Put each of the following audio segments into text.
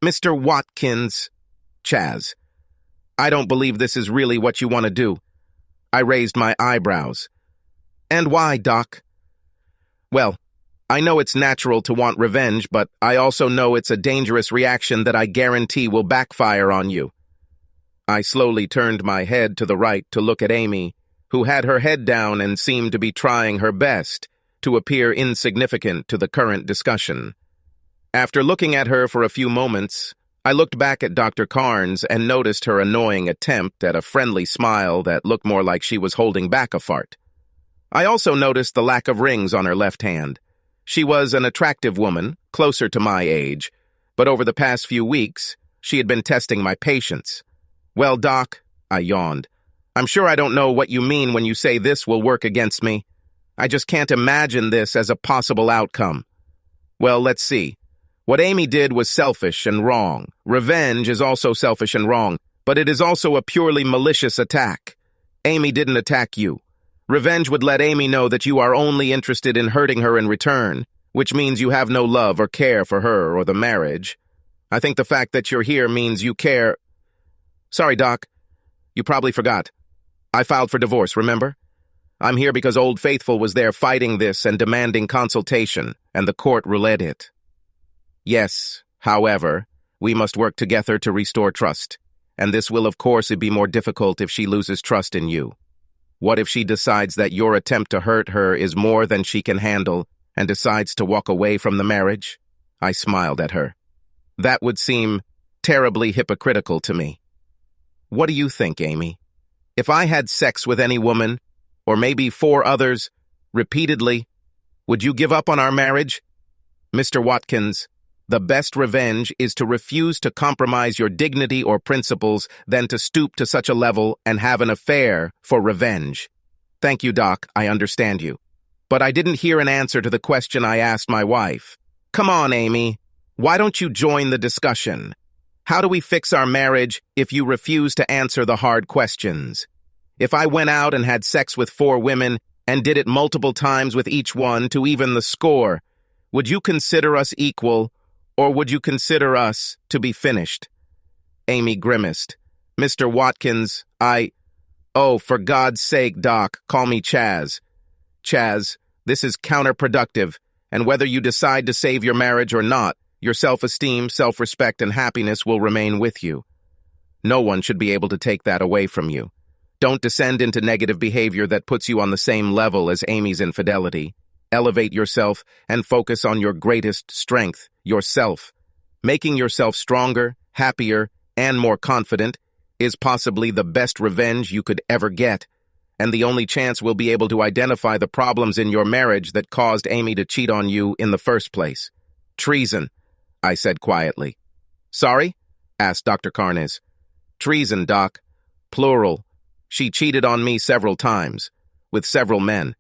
Mr. Watkins, Chaz, I don't believe this is really what you want to do. I raised my eyebrows. And why, Doc? Well, I know it's natural to want revenge, but I also know it's a dangerous reaction that I guarantee will backfire on you. I slowly turned my head to the right to look at Amy, who had her head down and seemed to be trying her best to appear insignificant to the current discussion. After looking at her for a few moments, I looked back at Dr. Carnes and noticed her annoying attempt at a friendly smile that looked more like she was holding back a fart. I also noticed the lack of rings on her left hand. She was an attractive woman, closer to my age, but over the past few weeks, she had been testing my patience. Well, Doc, I yawned, I'm sure I don't know what you mean when you say this will work against me. I just can't imagine this as a possible outcome. Well, let's see. What Amy did was selfish and wrong. Revenge is also selfish and wrong, but it is also a purely malicious attack. Amy didn't attack you. Revenge would let Amy know that you are only interested in hurting her in return, which means you have no love or care for her or the marriage. I think the fact that you're here means you care. Sorry, Doc. You probably forgot. I filed for divorce, remember? I'm here because Old Faithful was there fighting this and demanding consultation, and the court relayed it. Yes, however, we must work together to restore trust, and this will of course be more difficult if she loses trust in you. What if she decides that your attempt to hurt her is more than she can handle and decides to walk away from the marriage? I smiled at her. That would seem terribly hypocritical to me. What do you think, Amy? If I had sex with any woman, or maybe 4 others, repeatedly, would you give up on our marriage? Mr. Watkins, the best revenge is to refuse to compromise your dignity or principles than to stoop to such a level and have an affair for revenge. Thank you, Doc, I understand you. But I didn't hear an answer to the question I asked my wife. Come on, Amy. Why don't you join the discussion? How do we fix our marriage if you refuse to answer the hard questions? If I went out and had sex with 4 women and did it multiple times with each one to even the score, would you consider us equal, or would you consider us to be finished? Amy grimaced. Mr. Watkins, Oh, for God's sake, Doc, call me Chaz. Chaz, this is counterproductive, and whether you decide to save your marriage or not, your self-esteem, self-respect, and happiness will remain with you. No one should be able to take that away from you. Don't descend into negative behavior that puts you on the same level as Amy's infidelity. Elevate yourself and focus on your greatest strength, yourself. Making yourself stronger, happier, and more confident is possibly the best revenge you could ever get, and the only chance we'll be able to identify the problems in your marriage that caused Amy to cheat on you in the first place. Treason, I said quietly. Sorry? Asked Dr. Carnes. Treason, Doc. Plural. She cheated on me several times, with several men.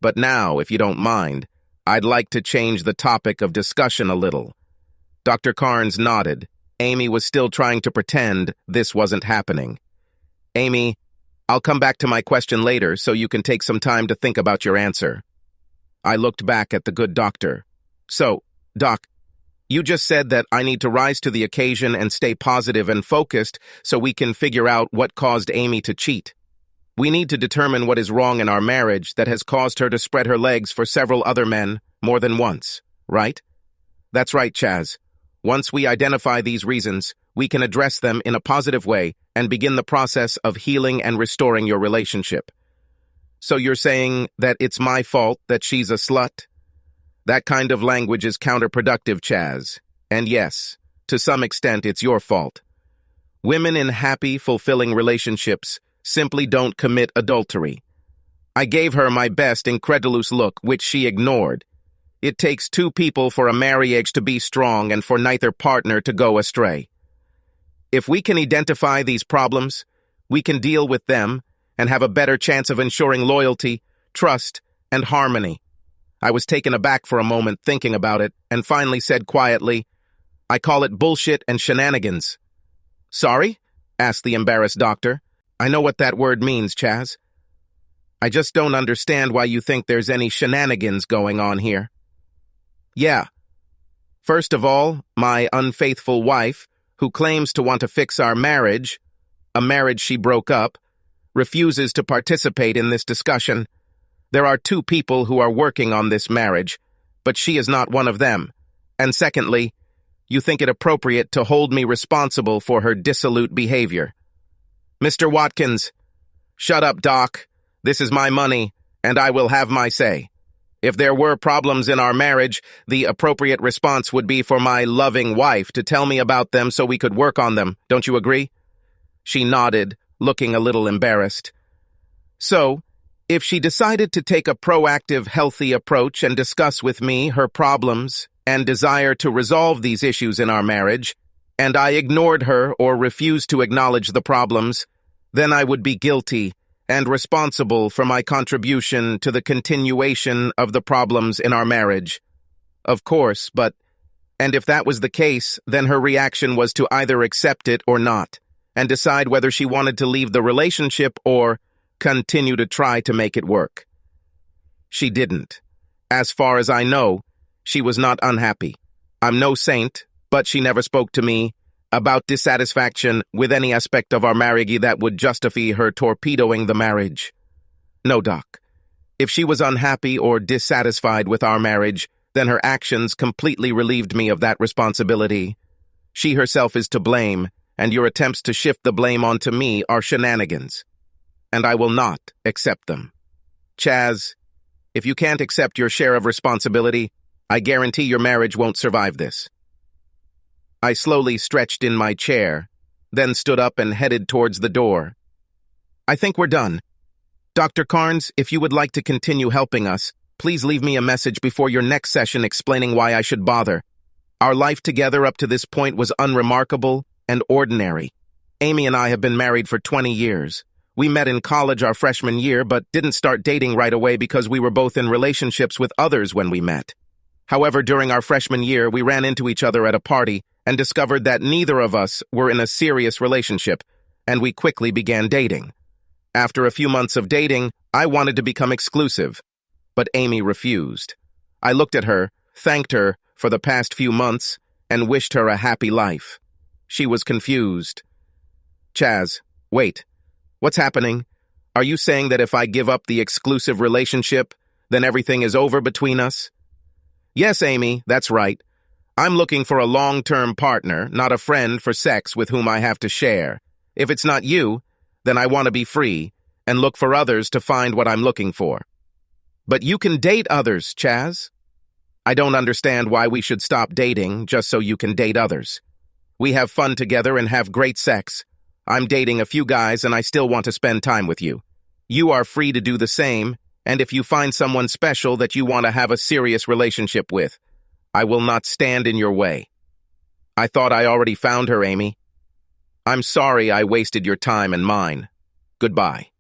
But now, if you don't mind, I'd like to change the topic of discussion a little. Dr. Carnes nodded. Amy was still trying to pretend this wasn't happening. Amy, I'll come back to my question later so you can take some time to think about your answer. I looked back at the good doctor. So, Doc, you just said that I need to rise to the occasion and stay positive and focused so we can figure out what caused Amy to cheat. We need to determine what is wrong in our marriage that has caused her to spread her legs for several other men more than once, right? That's right, Chaz. Once we identify these reasons, we can address them in a positive way and begin the process of healing and restoring your relationship. So you're saying that it's my fault that she's a slut? That kind of language is counterproductive, Chaz. And yes, to some extent it's your fault. Women in happy, fulfilling relationships simply don't commit adultery. I gave her my best incredulous look, which she ignored. It takes 2 people for a marriage to be strong and for neither partner to go astray. If we can identify these problems, we can deal with them and have a better chance of ensuring loyalty, trust, and harmony. I was taken aback for a moment thinking about it and finally said quietly, I call it bullshit and shenanigans. Sorry? Asked the embarrassed doctor. I know what that word means, Chaz. I just don't understand why you think there's any shenanigans going on here. Yeah. First of all, my unfaithful wife, who claims to want to fix our marriage, a marriage she broke up, refuses to participate in this discussion. There are two people who are working on this marriage, but she is not one of them. And secondly, you think it appropriate to hold me responsible for her dissolute behavior. Mr. Watkins, shut up, Doc. This is my money, and I will have my say. If there were problems in our marriage, the appropriate response would be for my loving wife to tell me about them so we could work on them. Don't you agree? She nodded, looking a little embarrassed. So, if she decided to take a proactive, healthy approach and discuss with me her problems and desire to resolve these issues in our marriage, and I ignored her or refused to acknowledge the problems, then I would be guilty and responsible for my contribution to the continuation of the problems in our marriage. Of course, and if that was the case, then her reaction was to either accept it or not, and decide whether she wanted to leave the relationship or continue to try to make it work. She didn't. As far as I know, she was not unhappy. I'm no saint, but she never spoke to me about dissatisfaction with any aspect of our marriage that would justify her torpedoing the marriage. No, Doc. If she was unhappy or dissatisfied with our marriage, then her actions completely relieved me of that responsibility. She herself is to blame, and your attempts to shift the blame onto me are shenanigans. And I will not accept them. Chaz, if you can't accept your share of responsibility, I guarantee your marriage won't survive this. I slowly stretched in my chair, then stood up and headed towards the door. I think we're done. Dr. Carnes, if you would like to continue helping us, please leave me a message before your next session explaining why I should bother. Our life together up to this point was unremarkable and ordinary. Amy and I have been married for 20 years. We met in college our freshman year, but didn't start dating right away because we were both in relationships with others when we met. However, during our freshman year, we ran into each other at a party and discovered that neither of us were in a serious relationship, and we quickly began dating. After a few months of dating, I wanted to become exclusive, but Amy refused. I looked at her, thanked her for the past few months, and wished her a happy life. She was confused. Chaz, wait. What's happening? Are you saying that if I give up the exclusive relationship, then everything is over between us? Yes, Amy, that's right. I'm looking for a long-term partner, not a friend for sex with whom I have to share. If it's not you, then I want to be free and look for others to find what I'm looking for. But you can date others, Chaz. I don't understand why we should stop dating just so you can date others. We have fun together and have great sex. I'm dating a few guys and I still want to spend time with you. You are free to do the same, and if you find someone special that you want to have a serious relationship with, I will not stand in your way. I thought I already found her, Amy. I'm sorry I wasted your time and mine. Goodbye.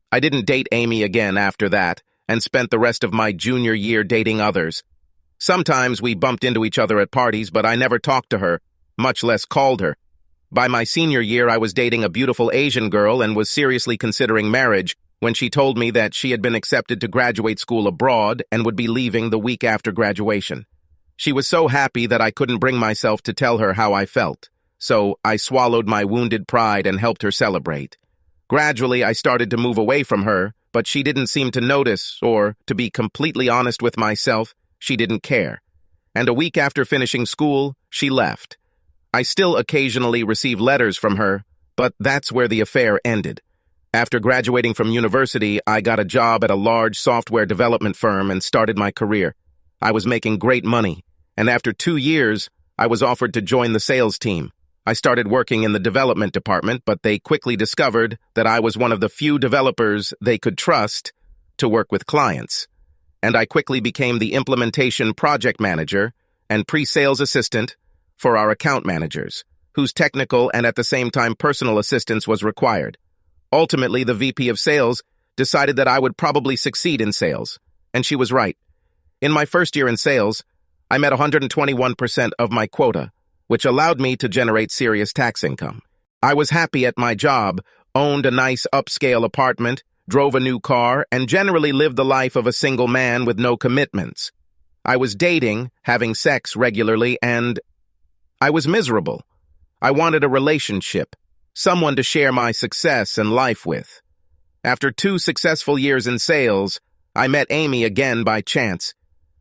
I didn't date Amy again after that and spent the rest of my junior year dating others. Sometimes we bumped into each other at parties, but I never talked to her, much less called her. By my senior year, I was dating a beautiful Asian girl and was seriously considering marriage when she told me that she had been accepted to graduate school abroad and would be leaving the week after graduation. She was so happy that I couldn't bring myself to tell her how I felt, so I swallowed my wounded pride and helped her celebrate. Gradually, I started to move away from her, but she didn't seem to notice, or, to be completely honest with myself, she didn't care. And a week after finishing school, she left. I still occasionally receive letters from her, but that's where the affair ended. After graduating from university, I got a job at a large software development firm and started my career. I was making great money, and after 2 years, I was offered to join the sales team. I started working in the development department, but they quickly discovered that I was one of the few developers they could trust to work with clients. And I quickly became the implementation project manager and pre-sales assistant for our account managers, whose technical and at the same time personal assistance was required. Ultimately, the VP of sales decided that I would probably succeed in sales, and she was right. In my first year in sales, I met 121% of my quota, which allowed me to generate serious tax income. I was happy at my job, owned a nice upscale apartment, drove a new car, and generally lived the life of a single man with no commitments. I was dating, having sex regularly, and I was miserable. I wanted a relationship, someone to share my success and life with. After 2 successful years in sales, I met Amy again by chance.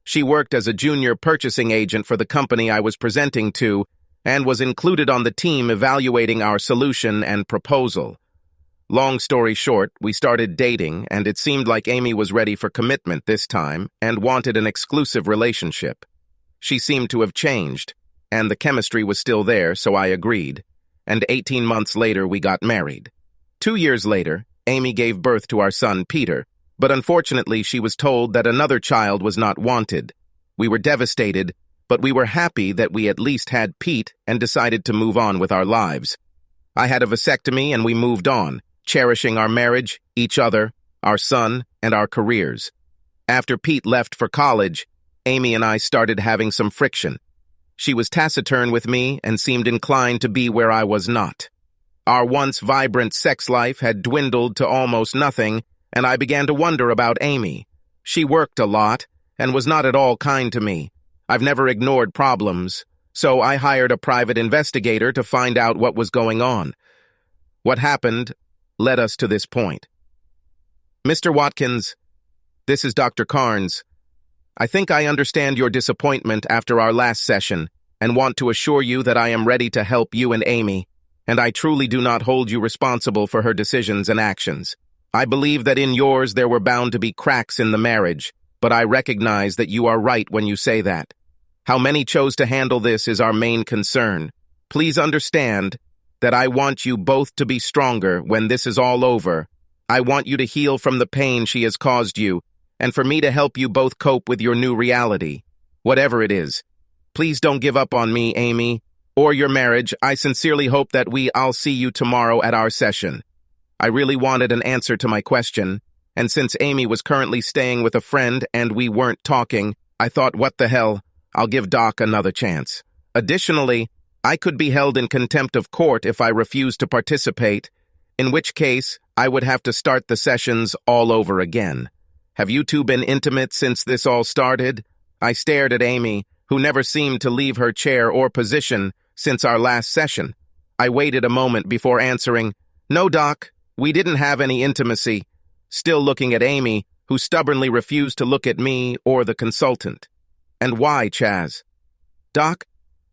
She worked as a junior purchasing agent for the company I was presenting to and was included on the team evaluating our solution and proposal. Long story short, we started dating, and it seemed like Amy was ready for commitment this time and wanted an exclusive relationship. She seemed to have changed, and the chemistry was still there, so I agreed. And 18 months later, we got married. 2 years later, Amy gave birth to our son, Peter, but unfortunately she was told that another child was not wanted. We were devastated, but we were happy that we at least had Pete and decided to move on with our lives. I had a vasectomy and we moved on, cherishing our marriage, each other, our son, and our careers. After Pete left for college, Amy and I started having some friction. She was taciturn with me and seemed inclined to be where I was not. Our once vibrant sex life had dwindled to almost nothing, and I began to wonder about Amy. She worked a lot and was not at all kind to me. I've never ignored problems, so I hired a private investigator to find out what was going on. What happened led us to this point. Mr. Watkins, this is Dr. Carnes. I think I understand your disappointment after our last session and want to assure you that I am ready to help you and Amy, and I truly do not hold you responsible for her decisions and actions. I believe that in yours there were bound to be cracks in the marriage, but I recognize that you are right when you say that. How many chose to handle this is our main concern. Please understand that I want you both to be stronger when this is all over. I want you to heal from the pain she has caused you, and for me to help you both cope with your new reality, whatever it is. Please don't give up on me, Amy, or your marriage. I sincerely hope that I'll see you tomorrow at our session. I really wanted an answer to my question, and since Amy was currently staying with a friend and we weren't talking, I thought, what the hell, I'll give Doc another chance. Additionally, I could be held in contempt of court if I refused to participate, in which case I would have to start the sessions all over again. Have you two been intimate since this all started? I stared at Amy, who never seemed to leave her chair or position since our last session. I waited a moment before answering, "No, Doc, we didn't have any intimacy," still looking at Amy, who stubbornly refused to look at me or the consultant. "And why, Chaz?" "Doc,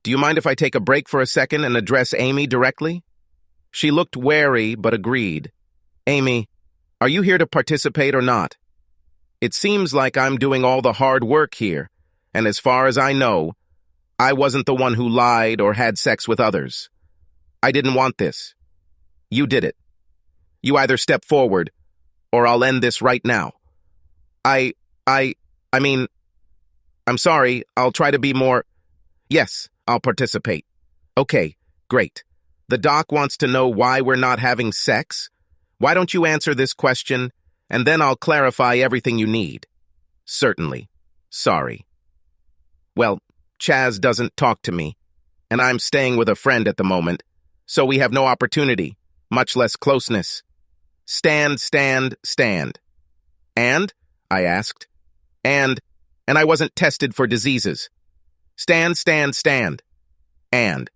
do you mind if I take a break for a second and address Amy directly?" She looked wary but agreed. "Amy, are you here to participate or not? It seems like I'm doing all the hard work here, and as far as I know, I wasn't the one who lied or had sex with others. I didn't want this. You did it. You either step forward, or I'll end this right now. I mean, I'm sorry, I'll try to be more... Yes, I'll participate. Okay, great. The doc wants to know why we're not having sex? Why don't you answer this question, and then I'll clarify everything you need." "Certainly. Sorry. Well, Chaz doesn't talk to me, and I'm staying with a friend at the moment, so we have no opportunity, much less closeness. Stand. And? I asked. And I wasn't tested for diseases. Stand. And?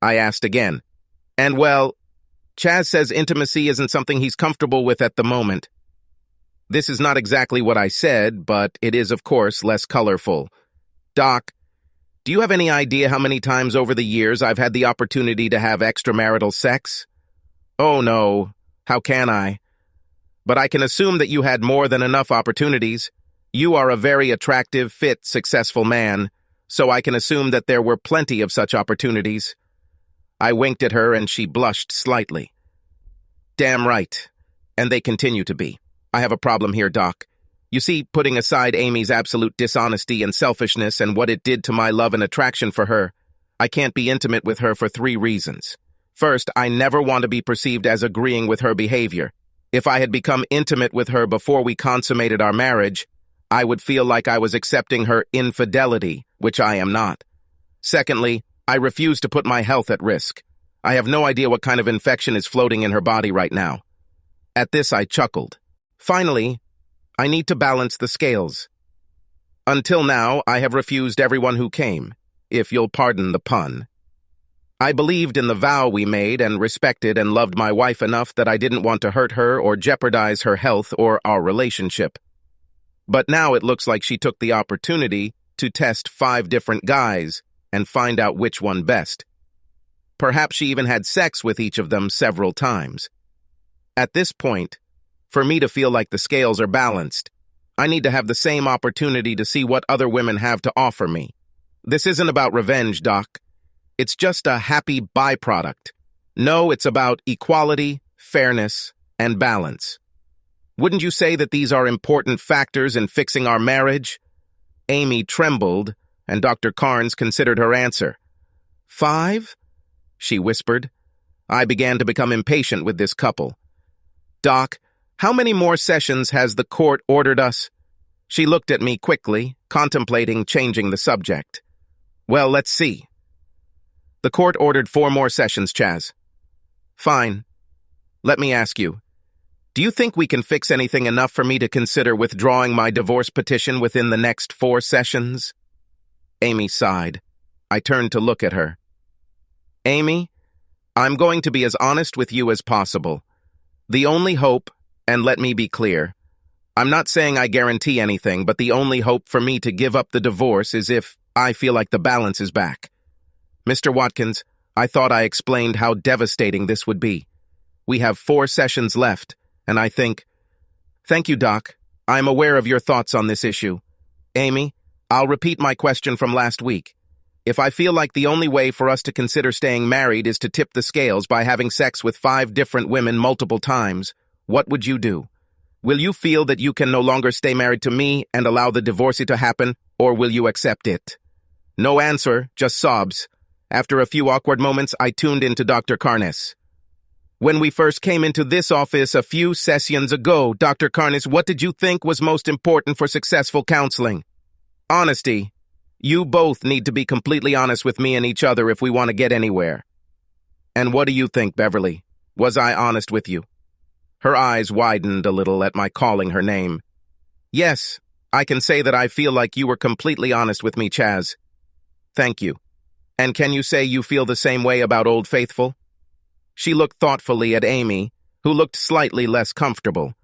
I asked again. And well, Chaz says intimacy isn't something he's comfortable with at the moment. This is not exactly what I said, but it is, of course, less colorful. Doc, do you have any idea how many times over the years I've had the opportunity to have extramarital sex? Oh no, how can I? But I can assume that you had more than enough opportunities. You are a very attractive, fit, successful man, so I can assume that there were plenty of such opportunities. I winked at her and she blushed slightly. Damn right, and they continue to be. I have a problem here, Doc. You see, putting aside Amy's absolute dishonesty and selfishness and what it did to my love and attraction for her, I can't be intimate with her for 3 reasons. First, I never want to be perceived as agreeing with her behavior. If I had become intimate with her before we consummated our marriage, I would feel like I was accepting her infidelity, which I am not. Secondly, I refuse to put my health at risk. I have no idea what kind of infection is floating in her body right now. At this, I chuckled. Finally, I need to balance the scales. Until now, I have refused everyone who came, if you'll pardon the pun. I believed in the vow we made and respected and loved my wife enough that I didn't want to hurt her or jeopardize her health or our relationship. But now it looks like she took the opportunity to test 5 different guys and find out which one best. Perhaps she even had sex with each of them several times. At this point, for me to feel like the scales are balanced, I need to have the same opportunity to see what other women have to offer me. This isn't about revenge, Doc. It's just a happy byproduct. No, it's about equality, fairness, and balance. Wouldn't you say that these are important factors in fixing our marriage? Amy trembled, and Dr. Carnes considered her answer. 5? She whispered. I began to become impatient with this couple. Doc, how many more sessions has the court ordered us? She looked at me quickly, contemplating changing the subject. Well, let's see. The court ordered 4 more sessions, Chaz. Fine. Let me ask you, do you think we can fix anything enough for me to consider withdrawing my divorce petition within the next 4 sessions? Amy sighed. I turned to look at her. Amy, I'm going to be as honest with you as possible. The only hope, and let me be clear, I'm not saying I guarantee anything, but the only hope for me to give up the divorce is if I feel like the balance is back. Mr. Watkins, I thought I explained how devastating this would be. We have 4 sessions left, and I think... Thank you, Doc. I'm aware of your thoughts on this issue. Amy, I'll repeat my question from last week. If I feel like the only way for us to consider staying married is to tip the scales by having sex with 5 different women multiple times, what would you do? Will you feel that you can no longer stay married to me and allow the divorce to happen, or will you accept it? No answer, just sobs. After a few awkward moments, I tuned into Dr. Carnes. When we first came into this office a few sessions ago, Dr. Carnes, what did you think was most important for successful counseling? Honesty. You both need to be completely honest with me and each other if we want to get anywhere. And what do you think, Beverly? Was I honest with you? Her eyes widened a little at my calling her name. Yes, I can say that I feel like you were completely honest with me, Chaz. Thank you. And can you say you feel the same way about Old Faithful? She looked thoughtfully at Amy, who looked slightly less comfortable.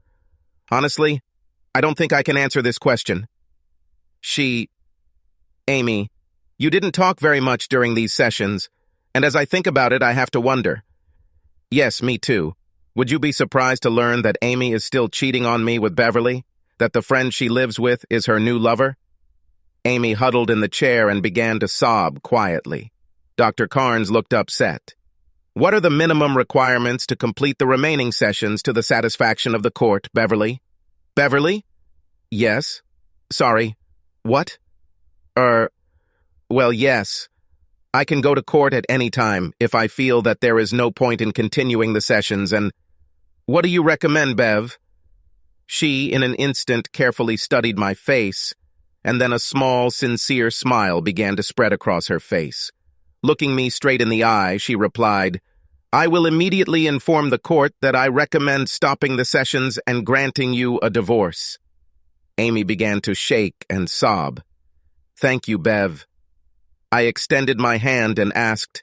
Honestly, I don't think I can answer this question. Amy, you didn't talk very much during these sessions, and as I think about it, I have to wonder. Yes, me too. Would you be surprised to learn that Amy is still cheating on me with Beverly? That the friend she lives with is her new lover? Amy huddled in the chair and began to sob quietly. Dr. Carnes looked upset. What are the minimum requirements to complete the remaining sessions to the satisfaction of the court, Beverly? Beverly? Yes. Sorry. What? Well, yes. I can go to court at any time if I feel that there is no point in continuing the sessions and... What do you recommend, Bev? She, in an instant, carefully studied my face, and then a small, sincere smile began to spread across her face. Looking me straight in the eye, she replied, I will immediately inform the court that I recommend stopping the sessions and granting you a divorce. Amy began to shake and sob. Thank you, Bev. I extended my hand and asked,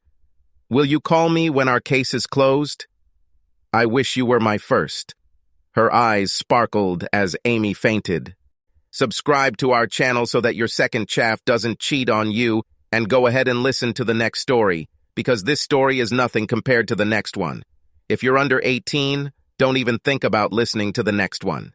Will you call me when our case is closed? I wish you were my first. Her eyes sparkled as Amy fainted. Subscribe to our channel so that your second chaff doesn't cheat on you, and go ahead and listen to the next story, because this story is nothing compared to the next one. If you're under 18, don't even think about listening to the next one.